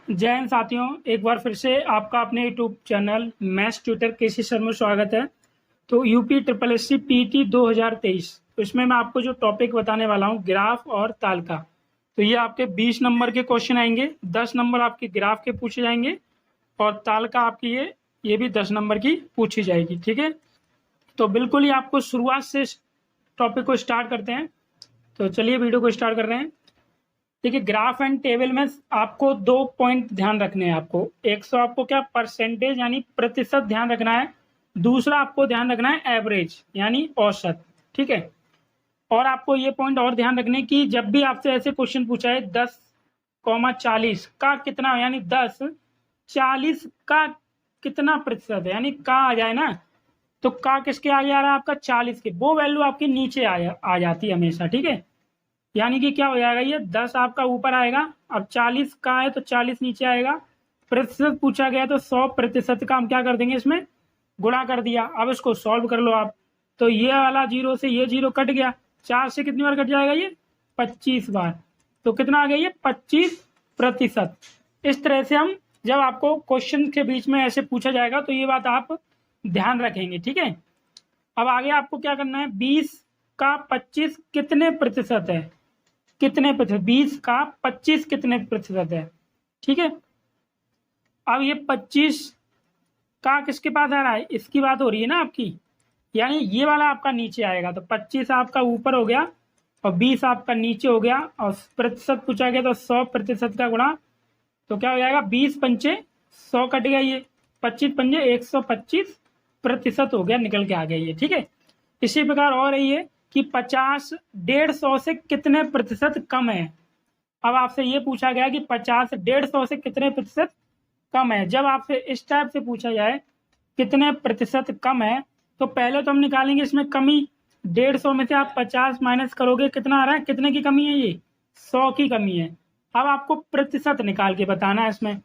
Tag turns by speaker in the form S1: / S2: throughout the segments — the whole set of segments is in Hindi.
S1: जय हिंद साथियों, एक बार फिर से आपका अपने YouTube channel maths tutor KC sir में स्वागत है। तो UP triple S C PT 2023, तो इसमें मैं आपको जो टॉपिक बताने वाला हूँ ग्राफ और ताल का। तो ये आपके 20 नंबर के क्वेश्चन आएंगे, 10 नंबर आपके ग्राफ के पूछे जाएंगे और ताल का आपकी ये भी 10 नंबर की पूछी जाएगी। ठीक है, तो बिल्कुल ही आपको शुरुआत से टॉपिक को स्टार्ट करते हैं। तो चलिए वीडियो को स्टार्ट कर रहे हैं। देखिए, ग्राफ एंड टेबल में आपको 2 पॉइंट ध्यान रखने हैं। आपको एक सौ आपको क्या परसेंटेज यानी प्रतिशत ध्यान रखना है, दूसरा आपको ध्यान रखना है एवरेज यानी औसत। ठीक है, और आपको ये पॉइंट और ध्यान रखने की, जब भी आपसे ऐसे क्वेश्चन पूछा है 10,40 का कितना यानी 10, 40 का कितना प्रतिशत है यानी का आ जाए ना, तो का किसके आगे आ रहा है आपका 40 के, वो वैल्यू आपके नीचे आ जाती है हमेशा। ठीक है, यानी कि क्या हो जाएगा, ये 10 आपका ऊपर आएगा, अब 40 का है तो 40 नीचे आएगा। प्रतिशत पूछा गया तो 100% का हम क्या कर देंगे, इसमें गुणा कर दिया। अब इसको सॉल्व कर लो आप, तो ये वाला जीरो से ये जीरो कट गया, 4 से कितनी बार कट जाएगा, ये 25 बार। तो कितना आ गया, ये 25%। इस तरह से हम जब आपको क्वेश्चन के बीच में ऐसे पूछा जाएगा तो ये बात आप ध्यान रखेंगे। ठीक है, अब आगे आपको क्या करना है, 20 का 25 कितने प्रतिशत है, कितने प्रतिशत, 20 का 25 कितने प्रतिशत है। ठीक है, अब ये 25 का किसके पास आ रहा है, इसकी बात हो रही है ना आपकी, यानी ये वाला आपका नीचे आएगा। तो 25 आपका ऊपर हो गया और 20 आपका नीचे हो गया, और प्रतिशत पूछा गया तो 100% का गुणा, तो क्या हो जाएगा, 20 पंचे 100 कट गया, ये 25 पंजे 125% हो गया, निकल के आ गया ये। ठीक है, इसी प्रकार और है ये कि 50 150 से कितने प्रतिशत कम है। अब आपसे ये पूछा गया कि 50 150 से कितने प्रतिशत कम है। जब आपसे इस टाइप से पूछा जाए कितने प्रतिशत कम है, तो पहले तो हम निकालेंगे इसमें कमी। 150 में से आप 50 माइनस करोगे, कितना आ रहा है, कितने की कमी है, ये 100 की कमी है। अब आपको प्रतिशत निकाल के बताना है इसमें।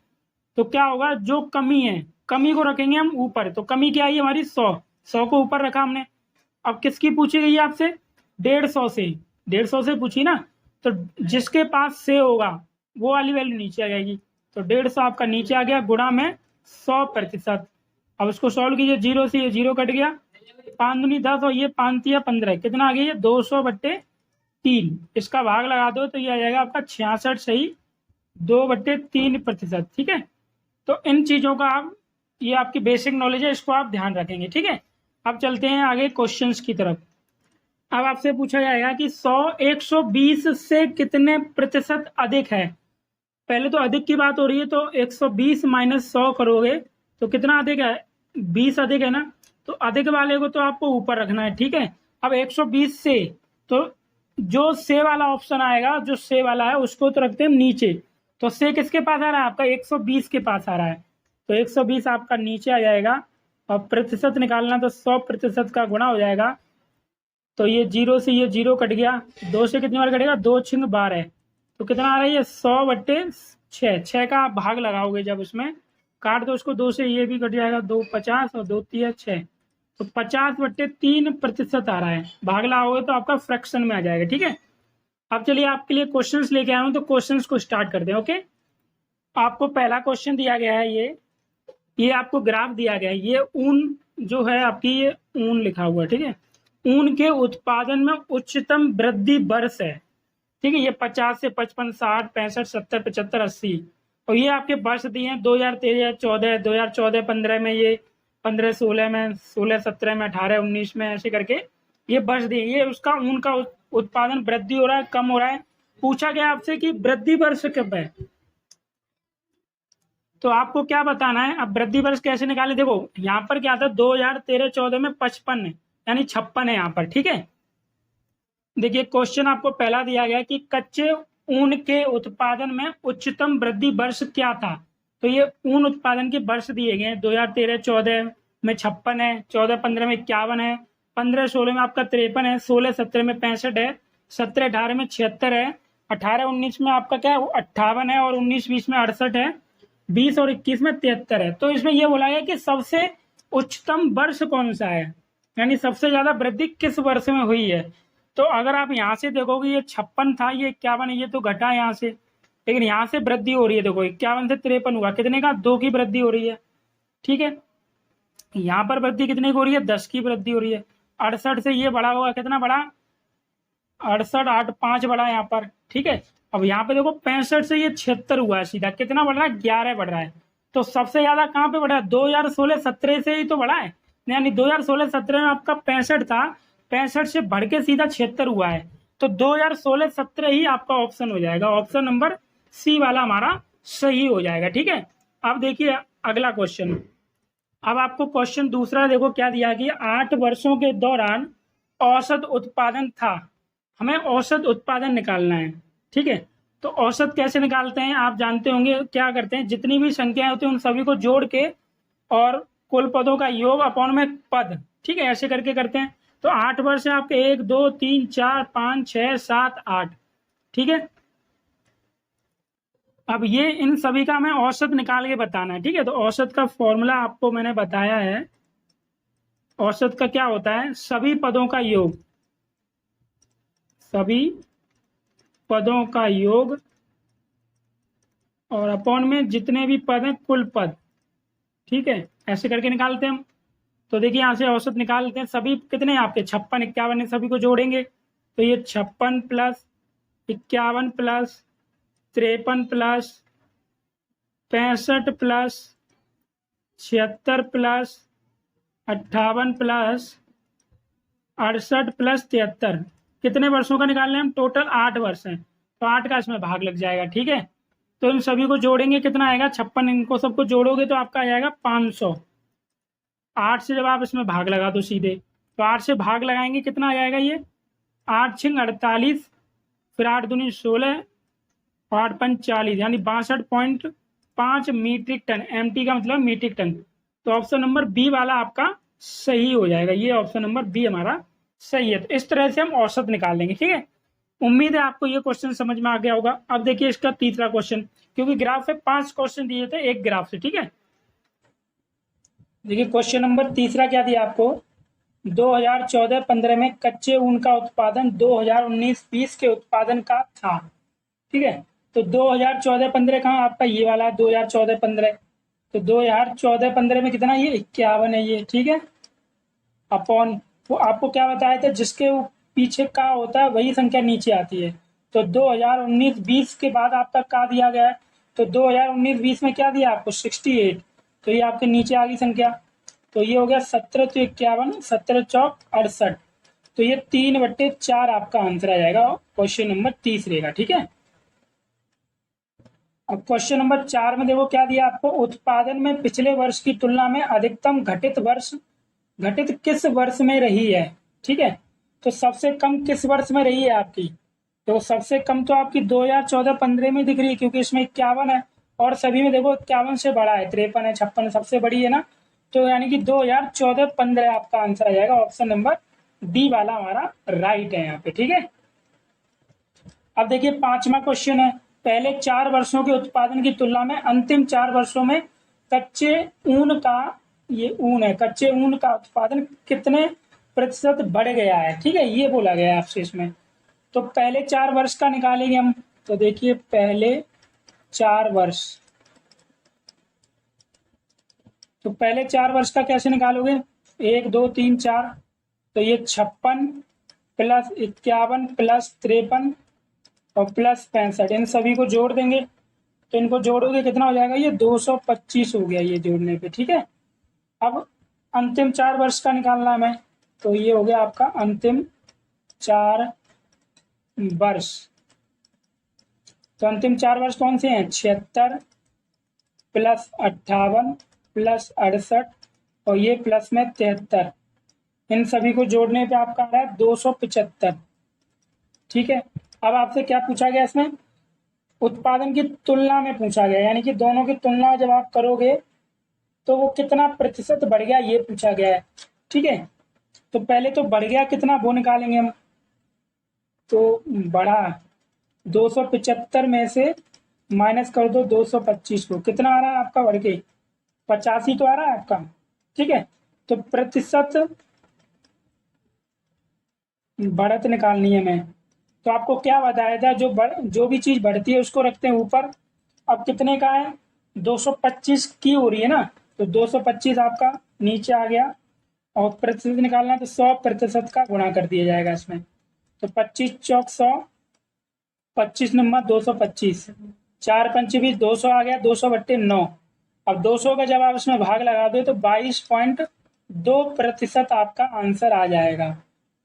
S1: तो क्या होगा, जो कमी है, कमी को रखेंगे हम ऊपर, तो कमी क्या आई हमारी 100 को ऊपर रखा हमने। अब किसकी पूछी गई है आपसे, 150 से, 150 से पूछी ना, तो जिसके पास से होगा वो वाली वैल्यू नीचे आ जाएगी। तो 150 आपका नीचे आ गया, गुणा में 100%। अब उसको सॉल्व कीजिए, जीरो से ये जीरो कट गया, 5 दूनी 10 और ये 5 तिया 15, कितना आ गया, ये 200/3। इसका भाग लगा दो तो ये आ जाएगा आपका 66 सही 2/3%। ठीक है, तो इन चीज़ों का आप, ये आपकी बेसिक नॉलेज है, इसको आप ध्यान रखेंगे। ठीक है, अब चलते हैं आगे क्वेश्चंस की तरफ। अब आपसे पूछा जाएगा कि 120 से कितने प्रतिशत अधिक है। पहले तो अधिक की बात हो रही है, तो 120 माइनस 100 करोगे तो कितना अधिक है, 20 अधिक है ना, तो अधिक वाले को तो आपको ऊपर रखना है। ठीक है, अब 120 से, तो जो से वाला ऑप्शन आएगा, जो से वाला है उसको तो रखते हैं नीचे। तो से किसके पास आ रहा है आपका, 120 के पास आ रहा है, तो 120 आपका नीचे आ जाएगा। और प्रतिशत निकालना तो 100% का गुणा हो जाएगा। तो ये जीरो से ये जीरो कट गया, 2 से कितनी बार कटेगा, 2 छिंग 12, तो कितना आ रहा है, ये 100/6। 6 का आप भाग लगाओगे जब इसमें, काट दो उसको 2 से, ये भी कट जाएगा, 2 50 और 2 तिया 6, तो 50/3% आ रहा है। भाग लगाओगे तो आपका फ्रैक्शन में आ जाएगा। ठीक है, अब चलिए आपके लिए क्वेश्चंस लेके आया हूँ, तो क्वेश्चंस को स्टार्ट करते हैं। ओके, आपको पहला क्वेश्चन दिया गया है, ये आपको ग्राफ दिया गया है, ये ऊन जो है आपकी, ये ऊन लिखा हुआ है। ठीक है, ऊन के उत्पादन में उच्चतम वृद्धि वर्ष है। ठीक है, ये 50 से 55, 60, 65, 70, 75, 80, और ये आपके वर्ष दिए हैं 2013, 14, 2014, 15 में, ये 15, 16 में, 16, 17 में, 18, 19 में, ऐसे करके ये वर्ष दिए। ये उसका ऊन का उत्पादन वृद्धि हो रहा है, कम हो रहा है। पूछा गया आपसे कि वृद्धि वर्ष कब है, तो आपको क्या बताना है। अब वृद्धि वर्ष कैसे निकाले, देखो यहाँ पर क्या था, 2013-14 में 55 है, यानी 56 है यहाँ पर। ठीक है, देखिए क्वेश्चन आपको पहला दिया गया कि कच्चे ऊन के उत्पादन में उच्चतम वृद्धि वर्ष क्या था। तो ये ऊन उत्पादन के वर्ष दिए गए हैं, 2013-14 में 56 है, 14-15 में 51 है, 15-16 में आपका 53 है, 16-17 में 65 है, 17-18 में 76 है, 18-19 में आपका क्या है, 58 है, और 19-20 में 68 है, 20 और 21 में 73 है। तो इसमें यह बोला गया कि सबसे उच्चतम वर्ष कौन सा है, यानी सबसे ज्यादा वृद्धि किस वर्ष में हुई है। तो अगर आप यहाँ से देखोगे, ये 56 था, ये 51 है, ये तो घटा यहाँ से लेकिन यहाँ से वृद्धि हो रही है, देखो 51 से 53 हुआ, कितने का, 2 की वृद्धि हो रही है, ठीक है। यहाँ पर वृद्धि कितने की हो रही है, 10 की वृद्धि हो रही है। 68 से ये बड़ा होगा, कितना बड़ा, 68, 8, 5 बढ़ा यहाँ पर, ठीक है। अब यहाँ पे देखो 65 से ये 76 हुआ है, सीधा कितना बढ़ रहा है, 11 बढ़ रहा है। तो सबसे ज्यादा कहाँ पे बढ़ा है, 2016-17 से ही तो बढ़ा है, यानी 2016-17 में आपका 65 था, 65 से बढ़ के सीधा 76 हुआ है। तो 2016-17 ही आपका ऑप्शन हो जाएगा, ऑप्शन नंबर सी वाला हमारा सही हो जाएगा, ठीक है। अब देखिए अगला क्वेश्चन। अब आपको क्वेश्चन दूसरा देखो क्या दिया कि 8 वर्षों के दौरान औसत उत्पादन था, हमें औसत उत्पादन निकालना है, ठीक है। तो औसत कैसे निकालते हैं, आप जानते होंगे, क्या करते हैं, जितनी भी संख्याएं होती हैं उन सभी को जोड़ के और कुल पदों का योग अपॉन में पद, ठीक है, ऐसे करके करते हैं। तो 8 वर्ष है आपके, 1, 2, 3, 4, 5, 6, 7, 8, ठीक है। अब ये इन सभी का हमें औसत निकाल के बताना है, ठीक है। तो औसत का फॉर्मूला आपको मैंने बताया है, औसत का क्या होता है, सभी पदों का योग, सभी पदों का योग और अपॉन में जितने भी पद हैं कुल पद, ठीक है, ऐसे करके निकालते हैं हम। तो देखिए यहाँ से औसत निकालते हैं, सभी कितने हैं आपके, 56, 51 सभी को जोड़ेंगे, तो ये 56 plus 51 plus 53 plus 65 plus 76 plus 58 plus 68 plus 73, कितने वर्षों का निकालने हैं हम, टोटल 8 वर्ष हैं, तो 8 का इसमें भाग लग जाएगा, ठीक है। तो इन सभी को जोड़ेंगे, कितना आएगा, 56, इनको सबको जोड़ोगे तो आपका आ जाएगा 500। 8 से जब आप इसमें भाग लगा दो सीधे, तो 8 से भाग लगाएंगे, कितना आ जाएगा ये, 8 छिंग 48, फिर 8 दूनी 16, 8 पंच 40, यानी 62.5 मीट्रिक टन, MT का मतलब मीट्रिक टन। तो ऑप्शन नंबर बी वाला आपका सही हो जाएगा, ये ऑप्शन नंबर बी हमारा सही है। तो इस तरह से हम औसत निकाल लेंगे, ठीक है। उम्मीद है आपको ये क्वेश्चन समझ में आ गया होगा। अब देखिए इसका तीसरा क्वेश्चन, क्योंकि ग्राफ में 5 क्वेश्चन दिए थे एक ग्राफ से, ठीक है। देखिए क्वेश्चन नंबर तीसरा क्या दिया आपको, 2014-15 में कच्चे ऊन का उत्पादन 2019-20 के उत्पादन का था, ठीक है। तो 2014-15 कहाँ आपका, ये वाला 2014-15, तो 2014-15 में कितना, ये 51 है ये, ठीक है, अपॉन, वो आपको क्या बताया था, जिसके पीछे का होता है वही संख्या नीचे आती है। तो 2019-20 के बाद आपका का दिया गया है, तो 2019-20 में क्या दिया आपको, 68, तो ये आपके नीचे आ गई संख्या, तो ये हो गया 17 तो 51, 17 चौक 68, तो ये 3/4 आपका आंसर आ जाएगा, क्वेश्चन नंबर 30 रहेगा, ठीक है। अब क्वेश्चन नंबर 4 में देखो क्या दिया आपको, उत्पादन में पिछले वर्ष की तुलना में अधिकतम घटित किस वर्ष में रही है, ठीक है। तो सबसे कम किस वर्ष में रही है आपकी, तो सबसे कम तो आपकी 2014-15 में दिख रही है, क्योंकि इसमें 51 है, और सभी में देखो 51 से बड़ा है, 53 है, 56 सबसे बड़ी है ना, तो यानी कि 2014-15 आपका आंसर आ जाएगा, ऑप्शन नंबर डी वाला हमारा राइट है यहाँ पे, ठीक है। अब देखिए 5वां क्वेश्चन है, पहले 4 वर्षों के उत्पादन की तुलना में अंतिम 4 वर्षों में कच्चे ऊन का, ये ऊन है, कच्चे ऊन का उत्पादन कितने प्रतिशत बढ़ गया है, ठीक है, ये बोला गया है आपसे इसमें। तो पहले 4 वर्ष का निकालेंगे हम, तो देखिए पहले 4 वर्ष, तो पहले 4 वर्ष का कैसे निकालोगे, 1, 2, 3, 4, तो ये 56 प्लस 51 प्लस 53 और प्लस 65, इन सभी को जोड़ देंगे, तो इनको जोड़ोगे कितना हो जाएगा, ये 225 हो गया ये जोड़ने पे, ठीक है। अब अंतिम 4 वर्ष का निकालना है, तो ये हो गया आपका अंतिम 4 वर्ष, तो अंतिम 4 वर्ष कौन से हैं, 76 प्लस 58 प्लस 68 और ये प्लस में 73, इन सभी को जोड़ने पे आपका आ रहा है 275, ठीक है। अब आपसे क्या पूछा गया इसमें, उत्पादन की तुलना में पूछा गया, यानी कि दोनों की तुलना जब आप करोगे तो वो कितना प्रतिशत बढ़ गया ये पूछा गया है, ठीक है। तो पहले तो बढ़ गया कितना वो निकालेंगे हम, तो बढ़ा 275 में से माइनस कर दो 225 को, कितना आ रहा है आपका बढ़ के, 85 तो आ रहा है आपका, ठीक है। तो प्रतिशत बढ़त निकालनी है हमें, तो आपको क्या बताया था, जो भी चीज बढ़ती है उसको रखते हैं ऊपर। अब कितने का है, 225 की हो रही है ना, तो 225 आपका नीचे आ गया। और प्रतिशत निकालना है तो 100% का गुणा कर दिया जाएगा इसमें। तो 25 चौक 100, 25 नंबर 225, 4 पंचे 20, 200 आ गया, 200/9। अब 200 का जब आप इसमें भाग लगा दो तो 22.2% आपका आंसर आ जाएगा।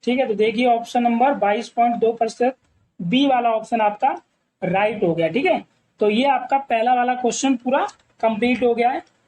S1: ठीक है, तो देखिए ऑप्शन नंबर 22.2%, बी वाला ऑप्शन आपका राइट हो गया। ठीक है, तो ये आपका पहला वाला क्वेश्चन पूरा कंप्लीट हो गया है।